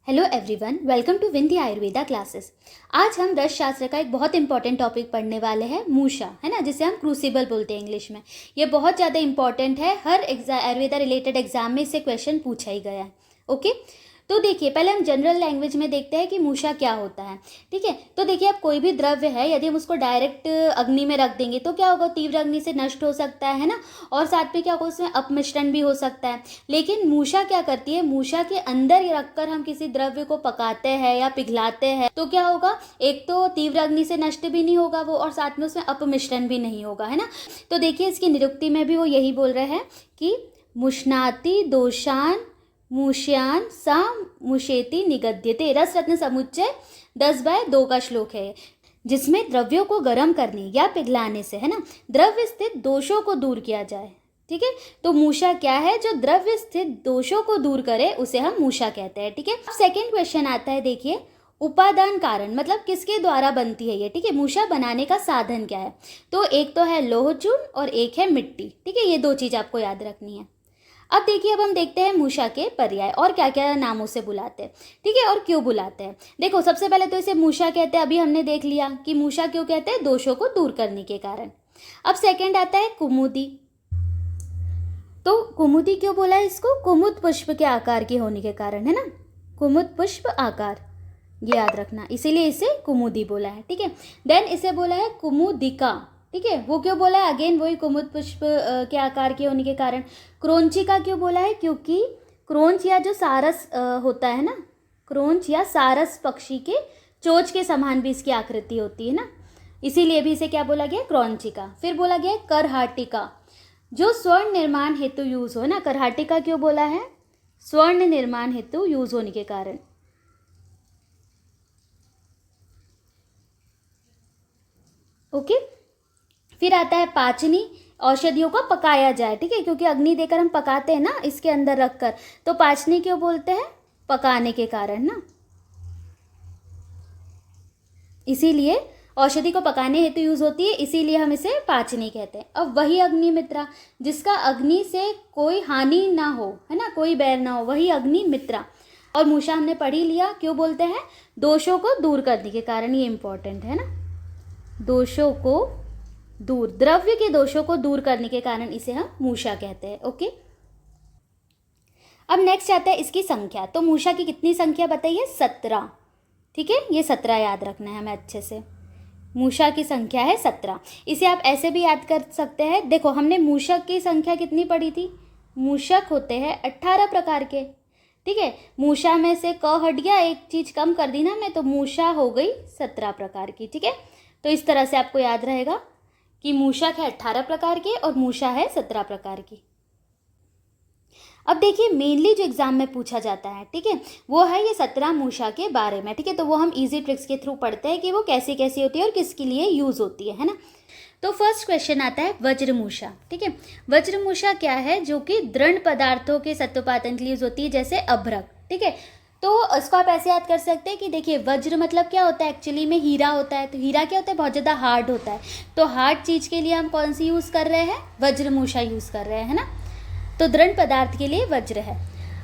Hello everyone, welcome to Vindhi Ayurveda classes. आज हम रस शास्त्र का एक बहुत इंपॉर्टेंट टॉपिक पढ़ने वाले हैं, मूषा, है ना, जिसे हम क्रूसिबल बोलते हैं इंग्लिश में। ये बहुत ज़्यादा इंपॉर्टेंट है, हर आयुर्वेदा रिलेटेड एग्जाम में इससे क्वेश्चन पूछा ही गया है। ओके, तो देखिए पहले हम जनरल लैंग्वेज में देखते हैं कि मूषा क्या होता है। ठीक है, तो देखिए अब कोई भी द्रव्य है, यदि हम उसको डायरेक्ट अग्नि में रख देंगे तो क्या होगा, तीव्र अग्नि से नष्ट हो सकता है ना, और साथ में क्या होगा, उसमें अपमिश्रण भी हो सकता है। लेकिन मूषा क्या करती है, मूषा के अंदर रखकर हम किसी द्रव्य को पकाते हैं या पिघलाते हैं तो क्या होगा, एक तो तीव्र अग्नि से नष्ट भी नहीं होगा वो, और साथ में उसमें अपमिश्रण भी नहीं होगा, है ना। तो देखिए इसकी निरुक्ति में भी वो यही बोल रहे हैं कि मुष्णाति दोषान मूष्यान सा मुषेति निगद्यते। रस रत्न समुच्चय 10/2 का श्लोक है, जिसमें द्रव्यों को गर्म करने या पिघलाने से, है ना, द्रव्य स्थित दोषों को दूर किया जाए। ठीक है, तो मूषा क्या है, जो द्रव्य स्थित दोषों को दूर करे उसे हम मूषा कहते हैं। ठीक है, अब सेकेंड क्वेश्चन आता है, देखिए उपादान कारण मतलब किसके द्वारा बनती है ये। ठीक है, मूषा बनाने का साधन क्या है, तो एक तो है लोह चूर्ण और एक है मिट्टी। ठीक है, ये दो चीज आपको याद रखनी है। अब देखिए, अब हम देखते हैं मूषा के पर्याय और क्या क्या नामों से बुलाते हैं। ठीक है, और क्यों बुलाते हैं। देखो सबसे पहले तो इसे मूषा कहते हैं, अभी हमने देख लिया कि मूषा क्यों कहते हैं, दोषों को दूर करने के कारण। अब सेकंड आता है कुमुदी। तो कुमुदी क्यों बोला है इसको, कुमुद पुष्प के आकार के होने के कारण, है ना, कुमुद पुष्प आकार, ये याद रखना, इसीलिए इसे कुमुदी बोला है। ठीक है, देन इसे बोला है कुमुदिका। ठीक है, वो क्यों बोला है, अगेन वही कुमुद पुष्प के आकार के होने के कारण। क्रोंचिका क्यों बोला है, क्योंकि क्रोंच या जो सारस होता है ना, क्रोंच या सारस पक्षी के चोंच के समान भी इसकी आकृति होती है ना, इसीलिए भी इसे क्या बोला गया, क्रोंचिका। फिर बोला गया करहाटिका, जो स्वर्ण निर्माण हेतु यूज हो ना। करहाटिका क्यों बोला है, स्वर्ण निर्माण हेतु यूज होने के कारण। ओके, फिर आता है पाचनी, औषधियों को पकाया जाए। ठीक है, क्योंकि अग्नि देकर हम पकाते हैं ना इसके अंदर रखकर, तो पाचनी क्यों बोलते हैं, पकाने के कारण ना, इसीलिए औषधि को पकाने हेतु यूज होती है, इसीलिए हम इसे पाचनी कहते हैं। अब वही अग्निमित्रा, जिसका अग्नि से कोई हानि ना हो, है ना, कोई बैर ना हो, वही अग्निमित्रा। और मूषा हमने पढ़ ही लिया, क्यों बोलते हैं, दोषों को दूर करने के कारण, ये इंपॉर्टेंट है ना, दोषों को दूर, द्रव्य के दोषों को दूर करने के कारण इसे हम मूषा कहते हैं। ओके, अब नेक्स्ट आता है इसकी संख्या। तो मूषा की कितनी संख्या बताइए, 17। ठीक है, ये 17 याद रखना है हमें अच्छे से, मूषा की संख्या है 17। इसे आप ऐसे भी याद कर सकते हैं, देखो हमने मूषक की संख्या कितनी पढ़ी थी, मूषक होते हैं 18 प्रकार के। ठीक है, मूषा में से क हट गया, एक चीज कम कर दी ना हमने, तो मूषा हो गई 17 प्रकार की। ठीक है, तो इस तरह से आपको याद रहेगा कि मूषक है 18 प्रकार के और मूषा है 17 प्रकार की। अब देखिए मेनली जो एग्जाम में पूछा जाता है, ठीक है, वो है ये 17 मूषा के बारे में। ठीक है, तो वो हम इजी ट्रिक्स के थ्रू पढ़ते हैं कि वो कैसी कैसी होती है और किसके लिए यूज होती है ना। तो फर्स्ट क्वेश्चन आता है वज्रमूषा। ठीक है, वज्रमूषा क्या है, जो कि दृढ़ पदार्थों के सत्वपातन के लिए यूज होती है, जैसे अभ्रक। ठीक है, तो इसको आप ऐसे याद कर सकते हैं कि देखिए वज्र मतलब क्या होता है, एक्चुअली में हीरा होता है। तो हीरा क्या होता है, बहुत ज़्यादा हार्ड होता है। तो हार्ड चीज़ के लिए हम कौन सी यूज़ कर रहे हैं, वज्रमूषा यूज़ कर रहे हैं, है ना। तो दृढ़ पदार्थ के लिए वज्र है।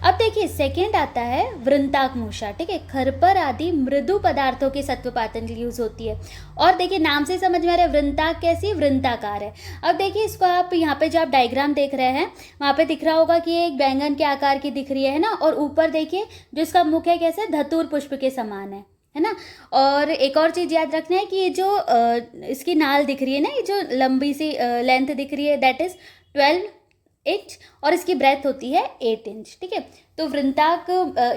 अब देखिए सेकेंड आता है वृंताक मूषा। ठीक है, खरपर आदि मृदु पदार्थों के सत्वपातन के लिए यूज होती है। और देखिए नाम से समझ में आ रहा है वृंताक कैसी, वृंताकार है। अब देखिए इसको आप यहाँ पे जो आप डायग्राम देख रहे हैं, वहाँ पे दिख रहा होगा कि एक बैंगन के आकार की दिख रही है ना, और ऊपर देखिए जो इसका मुख है कैसे, धतूर पुष्प के समान है ना। और एक और चीज़ याद रखना है कि ये जो इसकी नाल दिख रही है ना, ये जो लंबी सी लेंथ दिख रही है, दैट इज 12 इंच, और इसकी ब्रेथ होती है 8 इंच। ठीक है, तो वृंताक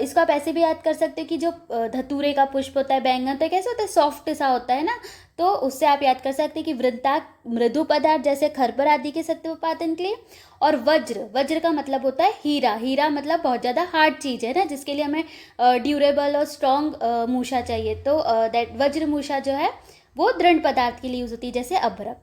इसको आप ऐसे भी याद कर सकते हो कि जो धतूरे का पुष्प होता है बैंगन, तो कैसे होता है, सॉफ्ट सा होता है ना, तो उससे आप याद कर सकते हैं कि वृंताक मृदु पदार्थ जैसे खरपर आदि के सत्वपातन के लिए। और वज्र, वज्र का मतलब होता है हीरा। हीरा मतलब बहुत ज़्यादा हार्ड चीज़ है ना, जिसके लिए हमें ड्यूरेबल और स्ट्रॉन्ग मूषा चाहिए। तो दैट वज्र मूषा जो है वो दृढ़ पदार्थ के लिए यूज होती है, जैसे अभ्रक।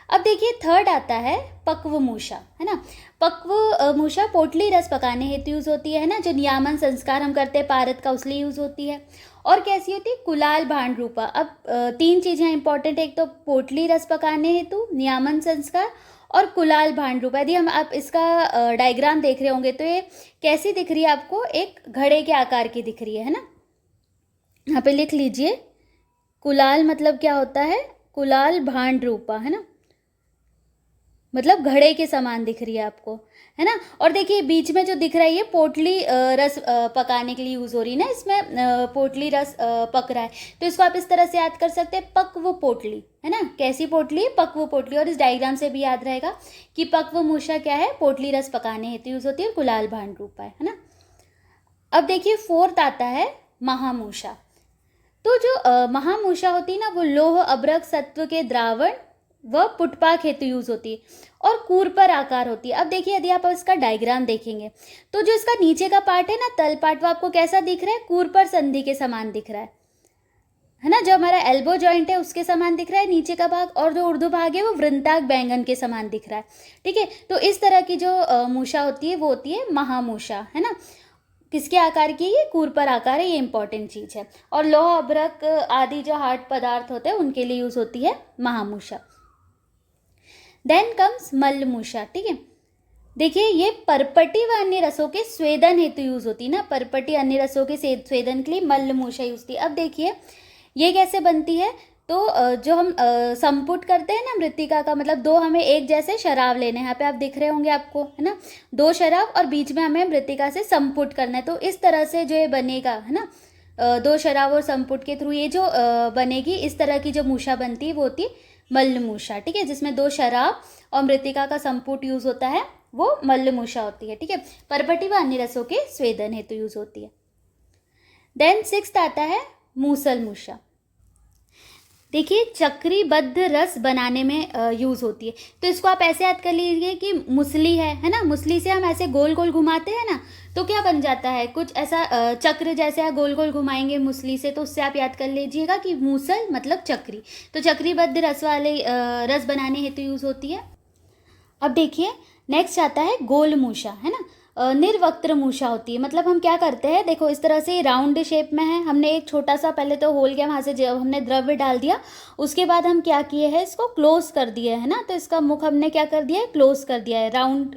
अब देखिए थर्ड आता है पक्व मूषा, है ना। पक्व मूषा पोटली रस पकाने हेतु यूज होती है ना, जो नियामन संस्कार हम करते हैं पारद का, उसलिए यूज होती है। और कैसी होती है, कुलाल भांड रूपा। अब तीन चीजें इंपॉर्टेंट, एक तो पोटली रस पकाने हेतु, नियामन संस्कार, और कुलाल भांड रूपा। यदि हम आप इसका डायग्राम देख रहे होंगे तो ये कैसी दिख रही है आपको, एक घड़े के आकार की दिख रही है ना। यहाँ पे लिख लीजिए, कुलाल मतलब क्या होता है, कुलाल भांड रूपा, है ना, मतलब घड़े के समान दिख रही है आपको, है ना। और देखिए बीच में जो दिख रहा है ये पोटली रस पकाने के लिए यूज़ हो रही है ना, इसमें पोटली रस पक रहा है, तो इसको आप इस तरह से याद कर सकते हैं, पक्व पोटली, है ना। कैसी पोटली है, पक्व पोटली। और इस डायग्राम से भी याद रहेगा कि पक्व मूषा क्या है, पोटली रस पकाने हेतु यूज़ होती है, और कुलाल भांड रूपा है ना। अब देखिए फोर्थ आता है महामूषा। तो जो महामूषा होती है ना, वो लोह अब्रक सत्व के द्रावण व पुटपाक हेतु यूज होती है और कूर पर आकार होती है। अब देखिए यदि आप इसका डायग्राम देखेंगे तो जो इसका नीचे का पार्ट है ना, तल पार्ट, वो आपको कैसा दिख रहा है, कूर पर संधि के समान दिख रहा है ना। जो हमारा एल्बो जॉइंट है उसके समान दिख रहा है नीचे का भाग, और जो उर्दू भाग है वो वृंताक बैंगन के समान दिख रहा है, ठीक है। तो इस तरह की जो मूषा होती है वो होती है महामूषा, है ना। किसके आकार की, ये कूर पर आकार है, ये इंपॉर्टेंट चीज़ है। और लौह अभ्रक आदि जो हार्ड पदार्थ होते हैं उनके लिए यूज होती है महामूषा। देन कम्स मल्लमूषा, ठीक है। देखिए ये परपटी व अन्य रसों के स्वेदन हेतु यूज होती है ना, परपटी अन्य रसों के स्वेदन के लिए मल्लमूषा यूज होती है। अब देखिए ये कैसे बनती है, तो जो हम संपुट करते हैं ना मृत्तिका का, मतलब दो हमें एक जैसे शराब लेने हैं, यहाँ पे आप दिख रहे होंगे आपको, है ना, दो शराब, और बीच में हमें मृत्तिका से संपुट करना है। तो इस तरह से जो ये बनेगा, है ना, दो शराब और संपुट के थ्रू ये जो बनेगी, इस तरह की जो मूषा बनती है वो होती है मल्लमूषा, ठीक है, जिसमें दो शराब और मृत्तिका का संपुट यूज होता है, वो मल्लमूषा होती है, ठीक है। परपटी व अन्य रसों के स्वेदन हेतु यूज होती है। देन सिक्स्थ आता है मूसल मूषा। देखिए चक्रीबद्ध रस बनाने में यूज़ होती है, तो इसको आप ऐसे याद कर लीजिए कि मुसली है ना, मुसली से हम ऐसे गोल गोल घुमाते हैं ना, तो क्या बन जाता है, कुछ ऐसा चक्र जैसे आप गोल गोल घुमाएंगे मुसली से, तो उससे आप याद कर लीजिएगा कि मूसल मतलब चक्री। तो चक्रीबद्ध रस वाले रस बनाने हेतु यूज़ होती है। अब देखिए नेक्स्ट आता है गोल मूषा, है ना। निर्वक्त्र मूषा होती है, मतलब हम क्या करते हैं, देखो इस तरह से राउंड शेप में है, हमने एक छोटा सा पहले तो होल किया, वहाँ से जब हमने द्रव्य डाल दिया, उसके बाद हम क्या किए हैं, इसको क्लोज कर दिए है ना। तो इसका मुख हमने क्या कर दिया है, क्लोज कर दिया है, राउंड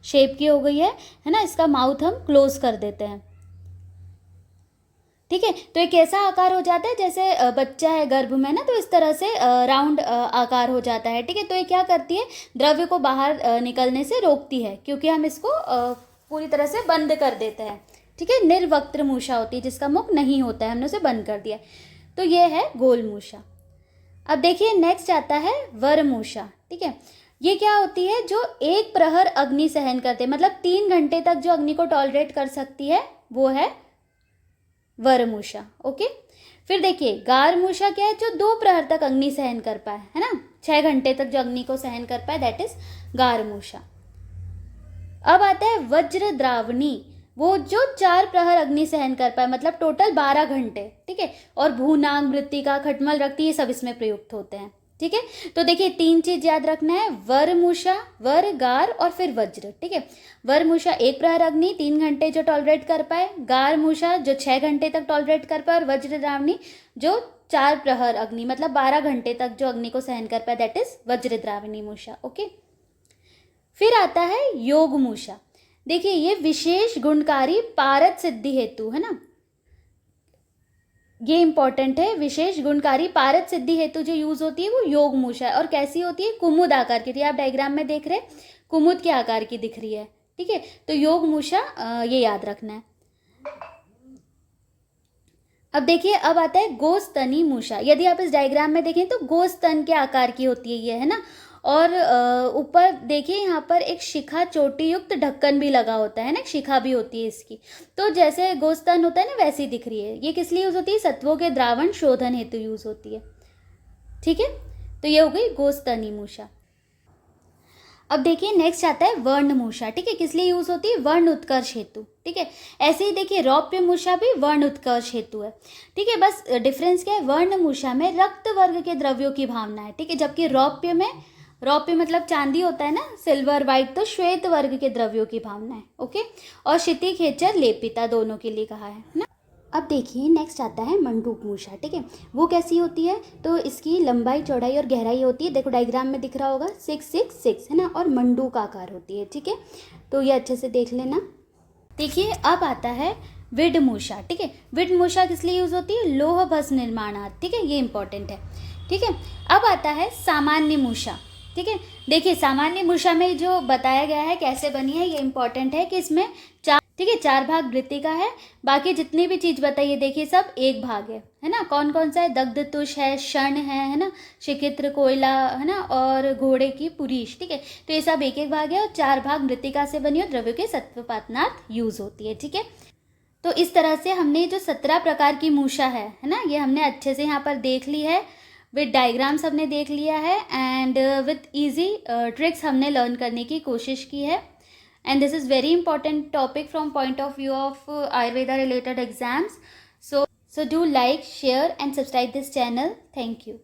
शेप की हो गई है ना, इसका माउथ हम क्लोज कर देते हैं, ठीक है। तो एक ऐसा आकार हो जाता है जैसे बच्चा है गर्भ में ना, तो इस तरह से राउंड आकार हो जाता है, ठीक है। तो ये क्या करती है, द्रव्य को बाहर निकलने से रोकती है, क्योंकि हम इसको पूरी तरह से बंद कर देते हैं, ठीक है। निर्वक्त्र मूषा होती है, जिसका मुख नहीं होता है, हमने उसे बंद कर दिया, तो ये है गोल मूषा। अब देखिए नेक्स्ट आता है वर मूषा, ठीक है। ये क्या होती है, जो एक प्रहर अग्नि सहन करते, मतलब 3 घंटे तक जो अग्नि को टॉलरेट कर सकती है, वो है वरमूषा, ओके। फिर देखिए गार मूषा क्या है, जो 2 प्रहर तक अग्नि सहन कर पाए, है ना, 6 घंटे तक जो अग्नि को सहन कर पाए, दैट इज गार मूषा। अब आता है वज्र द्रावणी, वो जो 4 प्रहर अग्नि सहन कर पाए, मतलब टोटल 12 घंटे, ठीक है। और भूनाग, मृत्तिका, खटमल, रक्त, ये सब इसमें प्रयुक्त होते हैं, ठीक है। तो देखिए 3 चीज याद रखना है, वर मूषा, वर, गार और फिर वज्र, ठीक है। वर मूषा 1 प्रहर अग्नि 3 घंटे जो टॉलरेट कर पाए, गार मूषा जो 6 घंटे तक टॉलरेट कर पाए, और वज्र द्रावणी जो 4 प्रहर अग्नि मतलब 12 घंटे तक जो अग्नि को सहन कर पाए, दैट इज वज्र द्रावणी मूषा, ओके। फिर आता है योग मूषा। देखिए ये विशेष गुणकारी पारद सिद्धि हेतु, है ना, ये इंपॉर्टेंट है, विशेष गुणकारी पारद सिद्धि हेतु जो यूज होती है वो योग मूषा है। और कैसी होती है, कुमुद आकार की, आप डायग्राम में देख रहे हैं कुमुद के आकार की दिख रही है, ठीक है। तो योग मूषा ये याद रखना है। अब देखिए अब आता है गोस्तनी मूषा। यदि आप इस डायग्राम में देखें तो गोस्तन के आकार की होती है ये, है ना। और ऊपर देखिए यहाँ पर एक शिखा चोटी युक्त ढक्कन भी लगा होता है ना, शिखा भी होती है इसकी। तो जैसे गोस्तन होता है ना, वैसी दिख रही है। ये किस लिए यूज होती है, सत्वों के द्रावण शोधन हेतु यूज होती है, ठीक है। तो ये हो गई गोस्तनी मूषा। अब देखिए नेक्स्ट आता है वर्ण मूषा, ठीक है। किस लिए यूज होती है, वर्ण उत्कर्ष हेतु, ठीक है। ऐसे ही देखिए रौप्य मूषा भी वर्ण उत्कर्ष हेतु है, ठीक है। बस डिफरेंस क्या है, वर्ण मूषा में रक्त वर्ग के द्रव्यों की भावना है, ठीक है, जबकि रौप्य में, रौप्य मतलब चांदी होता है ना, सिल्वर वाइट, तो श्वेत वर्ग के द्रव्यों की भावना है, ओके। और क्षिति खेचर लेपिता दोनों के लिए कहा है ना। अब देखिए नेक्स्ट आता है मंडूक मूषा, ठीक है। वो कैसी होती है, तो इसकी लंबाई चौड़ाई और गहराई होती है, देखो डायग्राम में दिख रहा होगा 6 6 6 है ना, और मंडूक आकार होती है, ठीक है। तो ये अच्छे से देख लेना। देखिए अब आता है विड मूषा, ठीक है। विड मूषा किस लिए यूज़ होती है, लोह भस्म निर्माणार्थ, ठीक है, ये इंपॉर्टेंट है, ठीक है। अब आता है सामान्य मूषा, ठीक है। देखिए सामान्य मूषा में जो बताया गया है कैसे बनी है, ये इंपॉर्टेंट है कि इसमें ठीक है 4 भाग वृत्तिका है, बाकी जितनी भी चीज़ बताइए देखिए सब 1 भाग है ना। कौन कौन सा है, दग्ध तुष है, क्षण है ना, शिखित्र कोयला है ना, और घोड़े की पुरीश, ठीक है। तो ये सब 1 1 भाग है और 4 भाग मृत्तिका से बनी और द्रव्यों के सत्वपातनार्थ यूज होती है, ठीक है। तो इस तरह से हमने जो 17 प्रकार की मूषा है ना, ये हमने अच्छे से यहाँ पर देख ली है, विद डायग्राम्स हमने देख लिया है, एंड विथ ईजी ट्रिक्स हमने लर्न करने की कोशिश की है। And this is very important topic from point of view of Ayurveda related exams. So do like, share and subscribe this channel. Thank you.